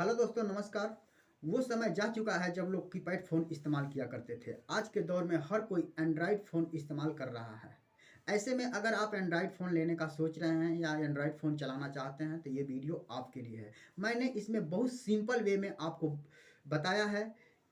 Hello दोस्तों, नमस्कार। वो समय जा चुका है जब लोग कीपैड फ़ोन इस्तेमाल किया करते थे। आज के दौर में हर कोई एंड्रॉयड फ़ोन इस्तेमाल कर रहा है। ऐसे में अगर आप एंड्रॉयड फ़ोन लेने का सोच रहे हैं या एंड्रॉयड फ़ोन चलाना चाहते हैं तो ये वीडियो आपके लिए है। मैंने इसमें बहुत सिंपल वे में आपको बताया है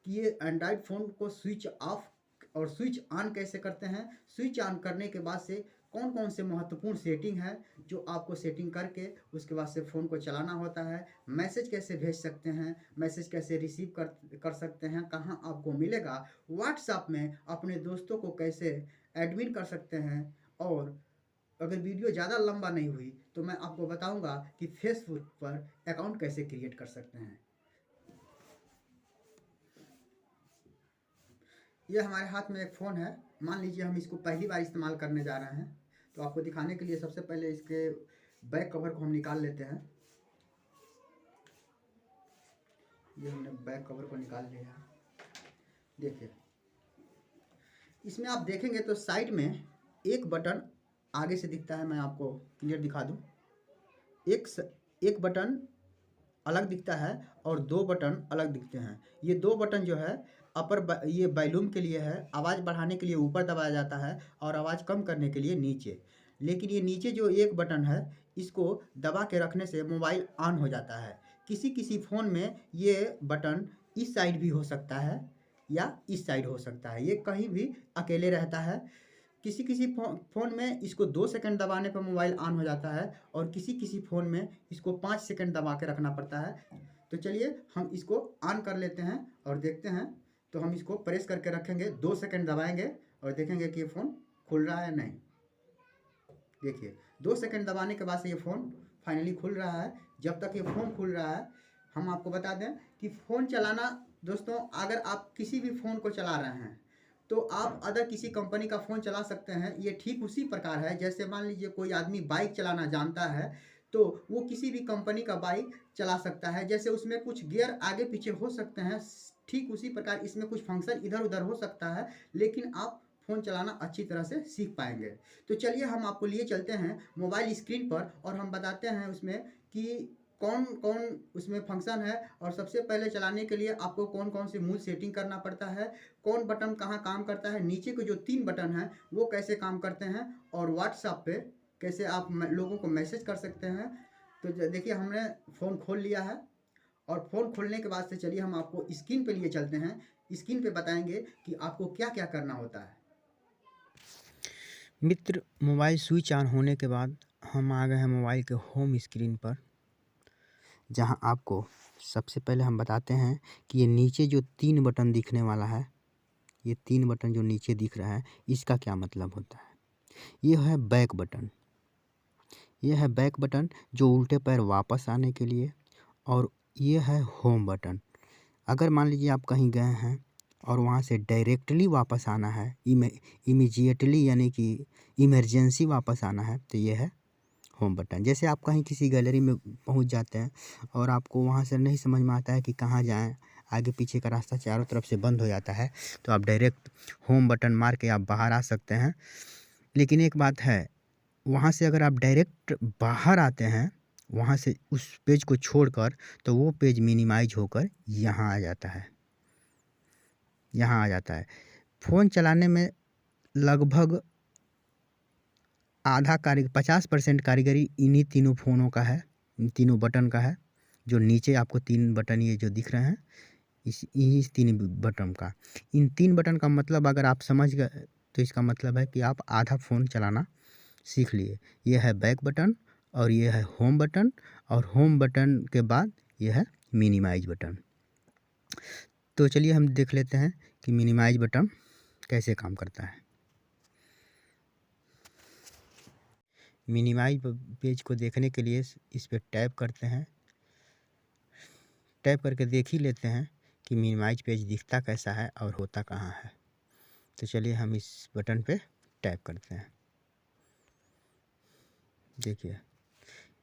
कि ये एंड्रॉयड फ़ोन को स्विच ऑफ और स्विच ऑन कैसे करते हैं। स्विच ऑन करने के बाद से कौन कौन से महत्वपूर्ण सेटिंग है जो आपको सेटिंग करके उसके बाद से फ़ोन को चलाना होता है। मैसेज कैसे भेज सकते हैं, मैसेज कैसे रिसीव कर सकते हैं, कहाँ आपको मिलेगा, व्हाट्सएप में अपने दोस्तों को कैसे एडमिन कर सकते हैं। और अगर वीडियो ज़्यादा लंबा नहीं हुई तो मैं आपको बताऊंगा कि फेसबुक पर अकाउंट कैसे क्रिएट कर सकते हैं। ये हमारे हाथ में एक फ़ोन है। मान लीजिए हम इसको पहली बार इस्तेमाल करने जा रहे हैं, तो आपको दिखाने के लिए सबसे पहले इसके बैक कवर को हम निकाल लेते हैं। ये हमने बैक कवर को निकाल लिया। देखिए, इसमें आप देखेंगे तो साइड में एक बटन आगे से दिखता है। मैं आपको क्लियर दिखा दूं। एक बटन अलग दिखता है और दो बटन अलग दिखते हैं। ये दो बटन जो है ये वॉल्यूम के लिए है। आवाज़ बढ़ाने के लिए ऊपर दबाया जाता है और आवाज़ कम करने के लिए नीचे। लेकिन ये नीचे जो एक बटन है, इसको दबा के रखने से मोबाइल ऑन हो जाता है। किसी किसी फ़ोन में ये बटन इस साइड भी हो सकता है या इस साइड हो सकता है। ये कहीं भी अकेले रहता है। किसी किसी फ़ोन में इसको 2 सेकंड दबाने पर मोबाइल ऑन हो जाता है और किसी किसी फ़ोन में इसको 5 सेकंड दबा के रखना पड़ता है। तो चलिए हम इसको ऑन कर लेते हैं और देखते हैं। तो हम इसको प्रेस करके रखेंगे, 2 सेकंड दबाएंगे और देखेंगे कि ये फ़ोन खुल रहा है नहीं। देखिए, 2 सेकंड दबाने के बाद से ये फ़ोन फाइनली खुल रहा है। जब तक ये फ़ोन खुल रहा है, हम आपको बता दें कि फ़ोन चलाना दोस्तों, अगर आप किसी भी फ़ोन को चला रहे हैं तो आप अदर किसी कंपनी का फ़ोन चला सकते हैं। ये ठीक उसी प्रकार है जैसे मान लीजिए कोई आदमी बाइक चलाना जानता है तो वो किसी भी कंपनी का बाइक चला सकता है। जैसे उसमें कुछ गियर आगे पीछे हो सकते हैं, ठीक उसी प्रकार इसमें कुछ फंक्शन इधर उधर हो सकता है, लेकिन आप फ़ोन चलाना अच्छी तरह से सीख पाएंगे। तो चलिए हम आपको लिए चलते हैं मोबाइल स्क्रीन पर और हम बताते हैं उसमें कि कौन कौन उसमें फंक्शन है और सबसे पहले चलाने के लिए आपको कौन कौन सी मूल सेटिंग करना पड़ता है, कौन बटन कहाँ काम करता है, नीचे के जो 3 बटन हैं वो कैसे काम करते हैं और व्हाट्सएप पे कैसे आप लोगों को मैसेज कर सकते हैं। तो देखिए, हमने फ़ोन खोल लिया है और फ़ोन खोलने के बाद से चलिए हम आपको स्क्रीन पे लिए चलते हैं। स्क्रीन पे बताएंगे कि आपको क्या क्या करना होता है। मित्र, मोबाइल स्विच ऑन होने के बाद हम आ गए हैं मोबाइल के होम स्क्रीन पर, जहां आपको सबसे पहले हम बताते हैं कि ये नीचे जो 3 बटन दिखने वाला है, ये 3 बटन जो नीचे दिख रहा है, इसका क्या मतलब होता है। ये है बैक बटन। ये है बैक बटन जो उल्टे पैर वापस आने के लिए, और ये है होम बटन। अगर मान लीजिए आप कहीं गए हैं और वहाँ से डायरेक्टली वापस आना है, इमीडिएटली यानी कि इमरजेंसी वापस आना है, तो ये है होम बटन। जैसे आप कहीं किसी गैलरी में पहुंच जाते हैं और आपको वहां से नहीं समझ में आता है कि कहाँ जाएं, आगे पीछे का रास्ता चारों तरफ से बंद हो जाता है, तो आप डायरेक्ट होम बटन मार के आप बाहर आ सकते हैं। लेकिन एक बात है, वहां से अगर आप डायरेक्ट बाहर आते हैं वहां से उस पेज को छोड़कर, तो वो पेज मिनिमाइज होकर यहाँ आ जाता है। यहाँ आ जाता है। फ़ोन चलाने में लगभग आधा 50% कारीगरी इन्हीं तीनों फ़ोनों का है, इन तीनों बटन का है। जो नीचे आपको 3 बटन ये जो दिख रहे हैं, इन्हीं 3 बटन का। इन 3 बटन का मतलब अगर आप समझ गए तो इसका मतलब है कि आप आधा फ़ोन चलाना सीख लिए। ये है बैक बटन और ये है होम बटन, और होम बटन के बाद ये है मिनिमाइज बटन। तो चलिए हम देख लेते हैं कि मिनिमाइज बटन कैसे काम करता है। मिनिमाइज पेज को देखने के लिए इस पर टैप करते हैं। टैप करके देख ही लेते हैं कि मिनिमाइज पेज दिखता कैसा है और होता कहाँ है। तो चलिए हम इस बटन पे टैप करते हैं। देखिए,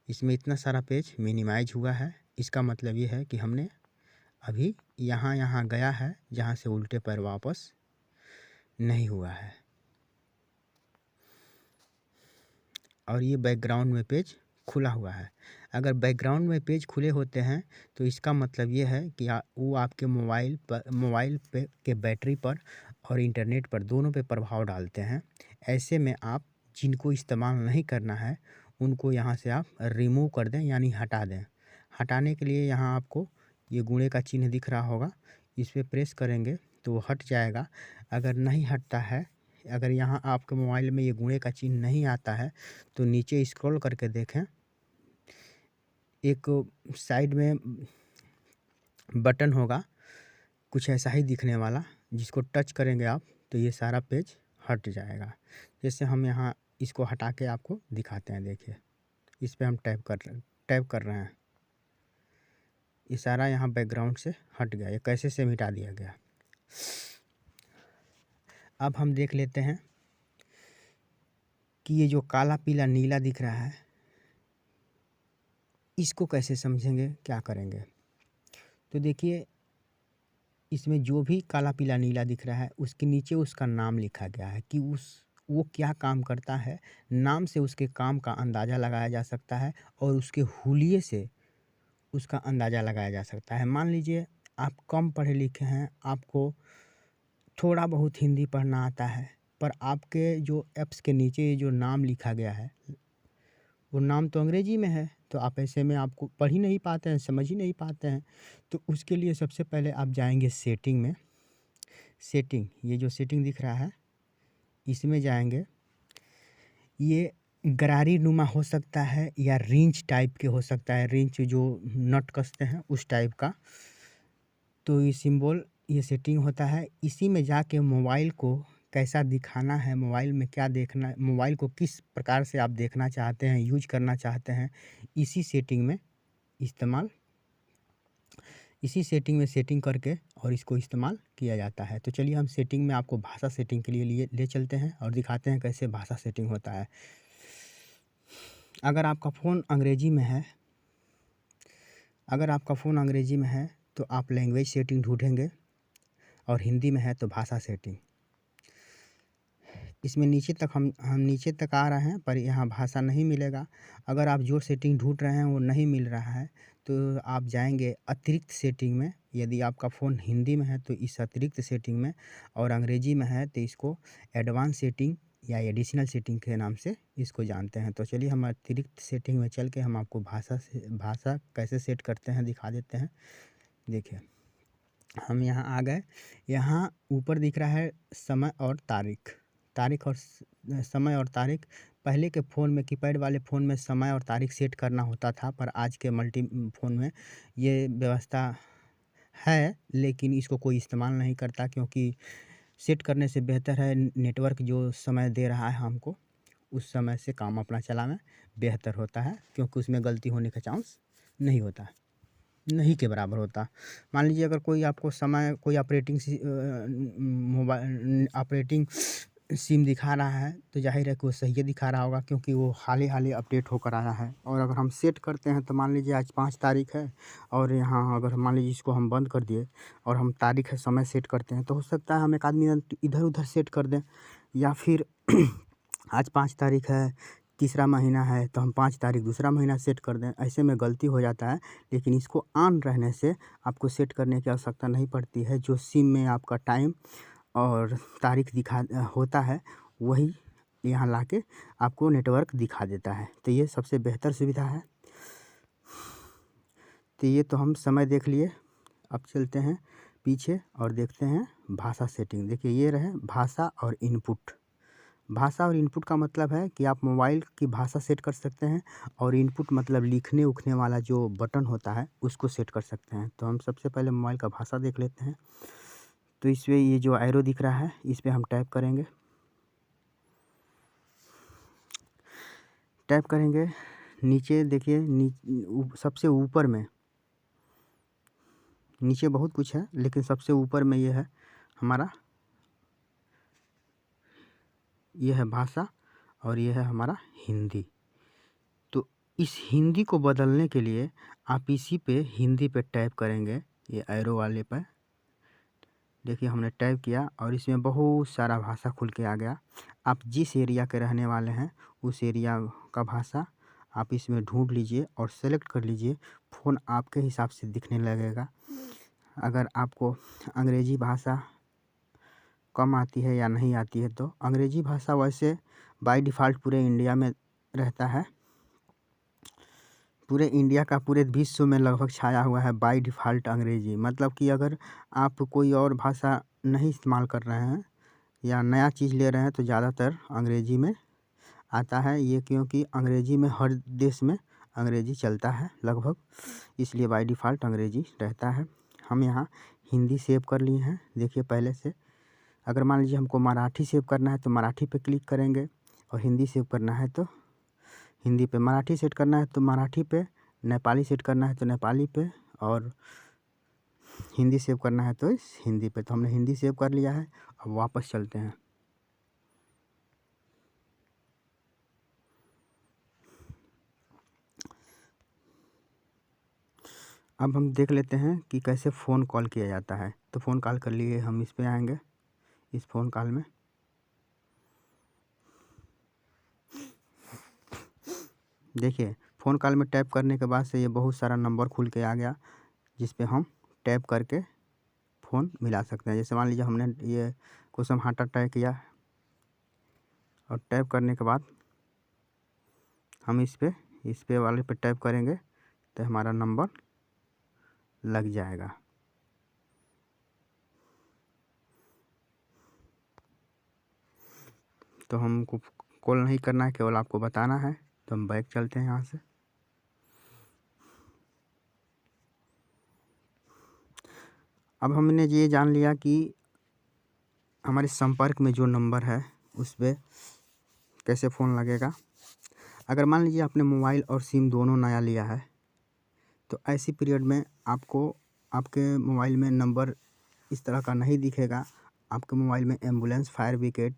इसमें इतना सारा पेज मिनिमाइज हुआ है। इसका मतलब ये है कि हमने अभी यहाँ गया है जहाँ से उल्टे पैर वापस नहीं हुआ है, और ये बैकग्राउंड में पेज खुला हुआ है। अगर बैकग्राउंड में पेज खुले होते हैं तो इसका मतलब ये है कि वो आपके मोबाइल पे के बैटरी पर और इंटरनेट पर दोनों पे प्रभाव डालते हैं। ऐसे में आप जिनको इस्तेमाल नहीं करना है उनको यहाँ से आप रिमूव कर दें, यानी हटा दें। हटाने के लिए यहाँ आपको ये गुणे का चिन्ह दिख रहा होगा, इस पे प्रेस करेंगे तो वो हट जाएगा। अगर नहीं हटता है, अगर यहाँ आपके मोबाइल में ये गुणे का चिन्ह नहीं आता है तो नीचे स्क्रॉल करके देखें, एक साइड में बटन होगा कुछ ऐसा ही दिखने वाला, जिसको टच करेंगे आप तो ये सारा पेज हट जाएगा। जैसे हम यहाँ इसको हटा के आपको दिखाते हैं, देखिए इस पे हम टैप कर रहे हैं, ये सारा यहाँ बैकग्राउंड से हट गया, ये कैसे से मिटा दिया गया। अब हम देख लेते हैं कि ये जो काला पीला नीला दिख रहा है इसको कैसे समझेंगे, क्या करेंगे। तो देखिए इसमें जो भी काला पीला नीला दिख रहा है उसके नीचे उसका नाम लिखा गया है कि वो क्या काम करता है। नाम से उसके काम का अंदाज़ा लगाया जा सकता है और उसके हुलिये से उसका अंदाज़ा लगाया जा सकता है। मान लीजिए आप कम पढ़े लिखे हैं, आपको थोड़ा बहुत हिंदी पढ़ना आता है, पर आपके जो ऐप्स के नीचे जो नाम लिखा गया है वो नाम तो अंग्रेजी में है, तो आप ऐसे में आपको पढ़ ही नहीं पाते हैं, समझ ही नहीं पाते हैं। तो उसके लिए सबसे पहले आप जाएंगे सेटिंग में। सेटिंग, ये जो सेटिंग दिख रहा है इसमें जाएंगे। ये गरारी नुमा हो सकता है या रिंच टाइप के हो सकता है, रिंच जो नट कसते हैं उस टाइप का। तो ये सिंबल, ये सेटिंग होता है। इसी में जाके मोबाइल को कैसा दिखाना है, मोबाइल में क्या देखना है, मोबाइल को किस प्रकार से आप देखना चाहते हैं, यूज करना चाहते हैं, इसी सेटिंग में सेटिंग करके और इसको इस्तेमाल किया जाता है। तो चलिए हम सेटिंग में आपको भाषा सेटिंग के लिए ले चलते हैं और दिखाते हैं कैसे भाषा सेटिंग होता है। अगर आपका फ़ोन अंग्रेजी में है तो आप लैंग्वेज सेटिंग ढूंढेंगे और हिंदी में है तो भाषा सेटिंग। इसमें नीचे तक हम नीचे तक आ रहे हैं पर यहाँ भाषा नहीं मिलेगा। अगर आप जो सेटिंग ढूंढ रहे हैं वो नहीं मिल रहा है तो आप जाएंगे अतिरिक्त सेटिंग में। यदि आपका फ़ोन हिंदी में है तो इस अतिरिक्त सेटिंग में, और अंग्रेजी में है तो इसको एडवांस सेटिंग या एडिशनल सेटिंग के नाम से इसको जानते हैं। तो चलिए हम अतिरिक्त सेटिंग में चल के हम आपको भाषा कैसे सेट करते हैं दिखा देते हैं। देखिए हम यहाँ आ गए, यहाँ ऊपर दिख रहा है समय और तारीख और समय और तारीख। पहले के फ़ोन में, कीपैड वाले फ़ोन में समय और तारीख सेट करना होता था, पर आज के मल्टी फ़ोन में ये व्यवस्था है, लेकिन इसको कोई इस्तेमाल नहीं करता, क्योंकि सेट करने से बेहतर है नेटवर्क जो समय दे रहा है हमको उस समय से काम अपना चलाना बेहतर होता है, क्योंकि उसमें गलती होने का चांस नहीं होता, नहीं के बराबर होता। मान लीजिए अगर कोई आपको समय, कोई ऑपरेटिंग सिम दिखा रहा है तो जाहिर है कि वो सही दिखा रहा होगा, क्योंकि वो हाल ही अपडेट होकर आया है। और अगर हम सेट करते हैं तो मान लीजिए आज 5 तारीख है और यहाँ अगर मान लीजिए इसको हम बंद कर दिए और हम तारीख है समय सेट करते हैं, तो हो सकता है हम एक आदमी इधर उधर सेट कर दें, या फिर आज 5 तारीख है, तीसरा महीना है तो हम 5 तारीख दूसरा महीना सेट कर दें, ऐसे में गलती हो जाता है। लेकिन इसको ऑन रहने से आपको सेट करने की आवश्यकता नहीं पड़ती है। जो सिम में आपका टाइम और तारीख होता है वही यहाँ लाके आपको नेटवर्क दिखा देता है। तो ये सबसे बेहतर सुविधा है। तो ये तो हम समय देख लिए, अब चलते हैं पीछे और देखते हैं भाषा सेटिंग। देखिए ये रहे भाषा और इनपुट। भाषा और इनपुट का मतलब है कि आप मोबाइल की भाषा सेट कर सकते हैं, और इनपुट मतलब लिखने उखने वाला जो बटन होता है उसको सेट कर सकते हैं। तो हम सबसे पहले मोबाइल का भाषा देख लेते हैं। तो इसमें ये जो एरो दिख रहा है इस पर हम टैप करेंगे। नीचे देखिए, सबसे ऊपर में, नीचे बहुत कुछ है लेकिन सबसे ऊपर में ये है हमारा, ये है भाषा और ये है हमारा हिंदी। तो इस हिंदी को बदलने के लिए आप इसी पे हिंदी पे टैप करेंगे, ये एरो वाले पर। देखिए हमने टैप किया और इसमें बहुत सारा भाषा खुल के आ गया। आप जिस एरिया के रहने वाले हैं उस एरिया का भाषा आप इसमें ढूंढ लीजिए और सेलेक्ट कर लीजिए। फ़ोन आपके हिसाब से दिखने लगेगा। अगर आपको अंग्रेज़ी भाषा कम आती है या नहीं आती है, तो अंग्रेज़ी भाषा वैसे बाय डिफ़ॉल्ट पूरे इंडिया में रहता है। पूरे इंडिया का पूरे विश्व में लगभग छाया हुआ है बाय डिफ़ॉल्ट अंग्रेज़ी। मतलब कि अगर आप कोई और भाषा नहीं इस्तेमाल कर रहे हैं या नया चीज़ ले रहे हैं तो ज़्यादातर अंग्रेज़ी में आता है ये, क्योंकि अंग्रेज़ी में हर देश में अंग्रेज़ी चलता है लगभग, इसलिए बाय डिफ़ॉल्ट अंग्रेज़ी रहता है। हम यहाँ हिंदी सेव कर लिए हैं, देखिए पहले से। अगर मान लीजिए हमको मराठी सेव करना है तो मराठी पे क्लिक करेंगे, और हिंदी सेव करना है तो हिंदी पे, मराठी सेट करना है तो मराठी पे, नेपाली सेट करना है तो नेपाली पे, और हिंदी सेव करना है तो इस हिंदी पे। तो हमने हिंदी सेव कर लिया है। अब वापस चलते हैं। अब हम देख लेते हैं कि कैसे फ़ोन कॉल किया जाता है। तो फ़ोन कॉल के लिए हम इस पे आएंगे, इस फ़ोन कॉल में। देखिए फ़ोन कॉल में टैप करने के बाद से ये बहुत सारा नंबर खुल के आ गया, जिस पे हम टैप करके फ़ोन मिला सकते हैं। जैसे मान लीजिए हमने ये कुसुम हाटा टैप किया, और टैप करने के बाद हम इस पे वाले पे टैप करेंगे तो हमारा नंबर लग जाएगा। तो हमको कॉल नहीं करना है, केवल आपको बताना है। तो हम बैक चलते हैं यहाँ से। अब हमने ये जान लिया कि हमारे संपर्क में जो नंबर है उस पे कैसे फ़ोन लगेगा। अगर मान लीजिए आपने मोबाइल और सिम दोनों नया लिया है, तो ऐसी पीरियड में आपको आपके मोबाइल में नंबर इस तरह का नहीं दिखेगा। आपके मोबाइल में एम्बुलेंस, फायर ब्रिगेड,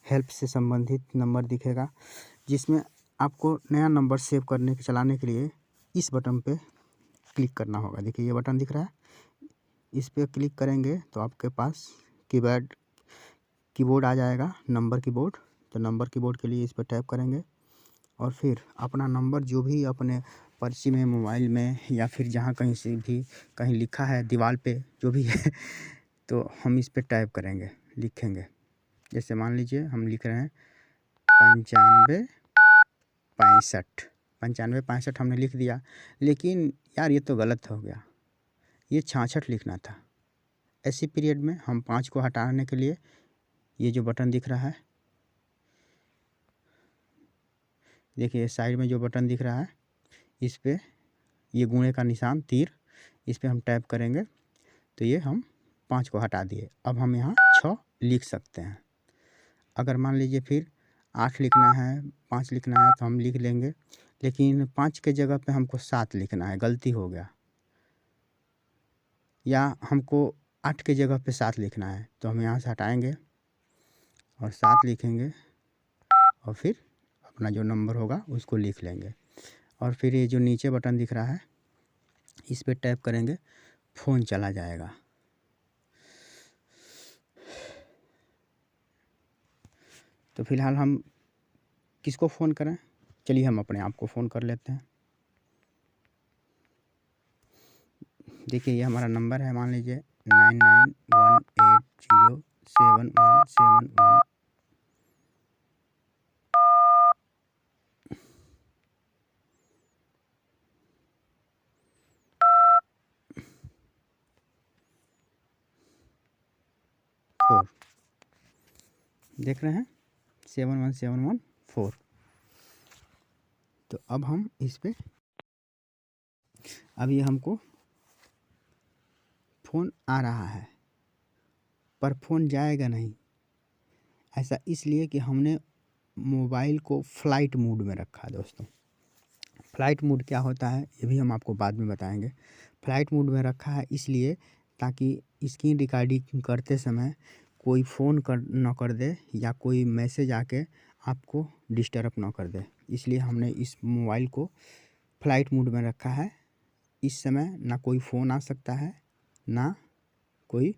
हेल्प से संबंधित नंबर दिखेगा, जिसमें आपको नया नंबर सेव करने के चलाने के लिए इस बटन पे क्लिक करना होगा। देखिए ये बटन दिख रहा है, इस पे क्लिक करेंगे तो आपके पास कीबोर्ड आ जाएगा, नंबर कीबोर्ड। तो नंबर कीबोर्ड के लिए इस पर टैप करेंगे, और फिर अपना नंबर जो भी अपने पर्ची में, मोबाइल में, या फिर जहाँ कहीं से भी कहीं लिखा है दीवार पे जो भी है तो हम इस पे टाइप करेंगे, लिखेंगे। जैसे मान लीजिए हम लिख रहे हैं 9565 हमने लिख दिया, लेकिन यार ये तो गलत हो गया, ये 66 लिखना था। ऐसी पीरियड में हम 5 को हटाने के लिए ये जो बटन दिख रहा है, देखिए साइड में जो बटन दिख रहा है, इस पे ये गुणे का निशान तीर, इस पे हम टैप करेंगे तो ये हम 5 को हटा दिए। अब हम यहाँ 6 लिख सकते हैं। अगर मान लीजिए फिर 8 लिखना है, 5 लिखना है तो हम लिख लेंगे, लेकिन 5 के जगह पे हमको 7 लिखना है, गलती हो गया। या हमको 8 के जगह पे 7 लिखना है, तो हम यहाँ से हटाएंगे और 7 लिखेंगे, और फिर अपना जो नंबर होगा उसको लिख लेंगे। और फिर ये जो नीचे बटन दिख रहा है, इस पे टैप करेंगे, फ़ोन चला जाएगा। तो फिलहाल हम किसको फ़ोन करें? चलिए हम अपने आप को फ़ोन कर लेते हैं। देखिए ये हमारा नंबर है, मान लीजिए 9918071711। देख रहे हैं 71714। तो अब हम इस पे, अब ये हमको फ़ोन आ रहा है पर फ़ोन जाएगा नहीं। ऐसा इसलिए कि हमने मोबाइल को फ़्लाइट मोड में रखा है। दोस्तों फ़्लाइट मोड क्या होता है ये भी हम आपको बाद में बताएंगे। फ़्लाइट मोड में रखा है इसलिए ताकि स्क्रीन रिकॉर्डिंग करते समय कोई फ़ोन ना कर दे, या कोई मैसेज आके आपको डिस्टर्ब ना कर दे। इसलिए हमने इस मोबाइल को फ़्लाइट मोड में रखा है। इस समय ना कोई फ़ोन आ सकता है, ना कोई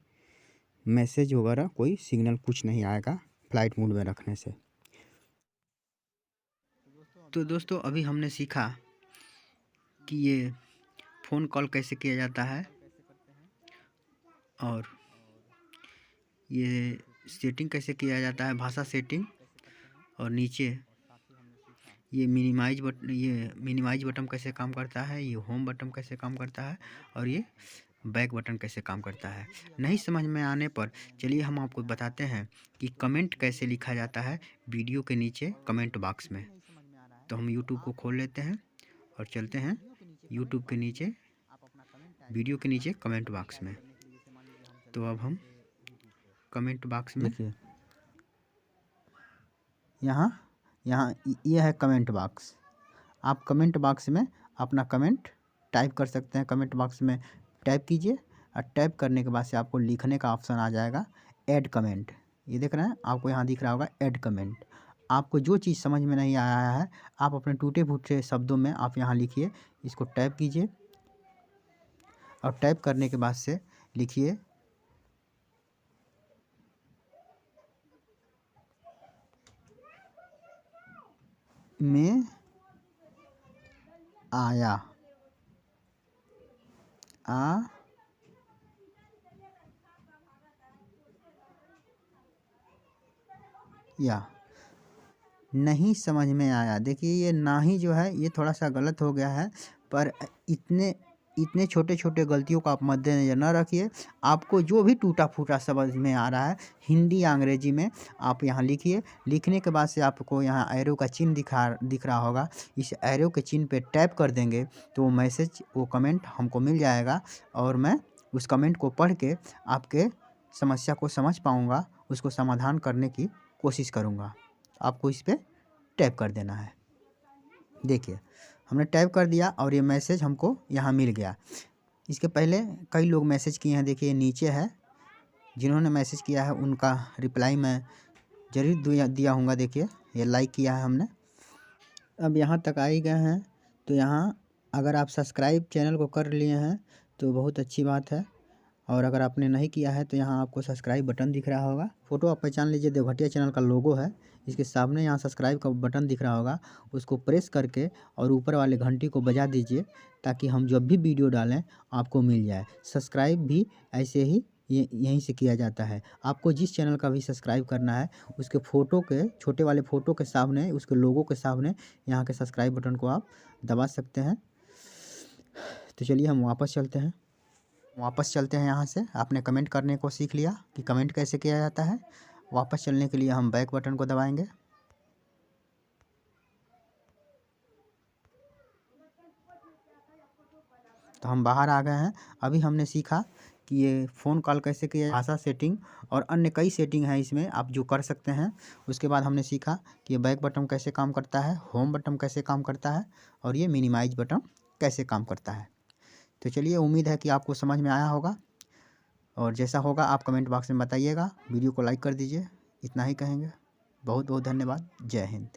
मैसेज वगैरह, कोई सिग्नल कुछ नहीं आएगा फ़्लाइट मोड में रखने से। तो दोस्तों अभी हमने सीखा कि ये फ़ोन कॉल कैसे किया जाता है और ये सेटिंग कैसे किया जाता है, भाषा सेटिंग, और नीचे ये मिनिमाइज बटन कैसे काम करता है, ये होम बटन कैसे काम करता है और ये बैक बटन कैसे काम करता है। नहीं समझ में आने पर चलिए हम आपको बताते हैं कि कमेंट कैसे लिखा जाता है वीडियो के नीचे कमेंट बॉक्स में। तो हम यूट्यूब को खोल लेते हैं और चलते हैं यूट्यूब के नीचे वीडियो के नीचे कमेंट बॉक्स में। तो अब हम कमेंट बॉक्स में देखिए यहाँ ये है कमेंट बॉक्स। आप कमेंट बॉक्स में अपना कमेंट टाइप कर सकते हैं। कमेंट बॉक्स में टाइप कीजिए और टाइप करने के बाद से आपको लिखने का ऑप्शन आ जाएगा ऐड कमेंट। ये देख रहे हैं, आपको यहाँ दिख रहा होगा ऐड कमेंट। आपको जो चीज़ समझ में नहीं आया है आप अपने टूटे फूटे शब्दों में आप यहाँ लिखिए, इसको टाइप कीजिए और टाइप करने के बाद से लिखिए में आया या नहीं समझ में आया। देखिए ये ना ही जो है ये थोड़ा सा गलत हो गया है, पर इतने छोटे छोटे गलतियों को आप मद्देनज़र न रखिए। आपको जो भी टूटा फूटा समझ में आ रहा है हिंदी या अंग्रेजी में आप यहाँ लिखिए। लिखने के बाद से आपको यहाँ एरो का चिन्ह दिख रहा होगा, इस एरो के चिन्ह पे टैप कर देंगे तो वो मैसेज, वो कमेंट हमको मिल जाएगा और मैं उस कमेंट को पढ़ के आपके समस्या को समझ पाऊँगा, उसको समाधान करने की कोशिश करूँगा। आपको इस पर टैप कर देना है। देखिए हमने टाइप कर दिया और ये मैसेज हमको यहाँ मिल गया। इसके पहले कई लोग मैसेज किए हैं, देखिए नीचे है, जिन्होंने मैसेज किया है उनका रिप्लाई मैं ज़रूर दिया हूँगा। देखिए ये लाइक किया है हमने। अब यहाँ तक आ ही गए हैं तो यहाँ अगर आप सब्सक्राइब चैनल को कर लिए हैं तो बहुत अच्छी बात है, और अगर आपने नहीं किया है तो यहाँ आपको सब्सक्राइब बटन दिख रहा होगा। फ़ोटो आप पहचान लीजिए, देवघटिया चैनल का लोगो है, इसके सामने यहाँ सब्सक्राइब का बटन दिख रहा होगा, उसको प्रेस करके और ऊपर वाले घंटी को बजा दीजिए ताकि हम जब भी वीडियो डालें आपको मिल जाए। सब्सक्राइब भी ऐसे ही यहीं से किया जाता है। आपको जिस चैनल का भी सब्सक्राइब करना है उसके फ़ोटो के छोटे वाले फ़ोटो के सामने, उसके लोगो के सामने यहाँ के सब्सक्राइब बटन को आप दबा सकते हैं। तो चलिए हम वापस चलते हैं यहाँ से। आपने कमेंट करने को सीख लिया कि कमेंट कैसे किया जाता है। वापस चलने के लिए हम बैक बटन को दबाएंगे। तो हम बाहर आ गए हैं। अभी हमने सीखा कि ये फ़ोन कॉल कैसे किया, भाषा सेटिंग और अन्य कई सेटिंग है इसमें आप जो कर सकते हैं। उसके बाद हमने सीखा कि ये बैक बटन कैसे काम करता है, होम बटन कैसे काम करता है और ये मिनिमाइज बटन कैसे काम करता है। तो चलिए उम्मीद है कि आपको समझ में आया होगा, और जैसा होगा आप कमेंट बॉक्स में बताइएगा। वीडियो को लाइक कर दीजिए, इतना ही कहेंगे। बहुत बहुत धन्यवाद। जय हिंद।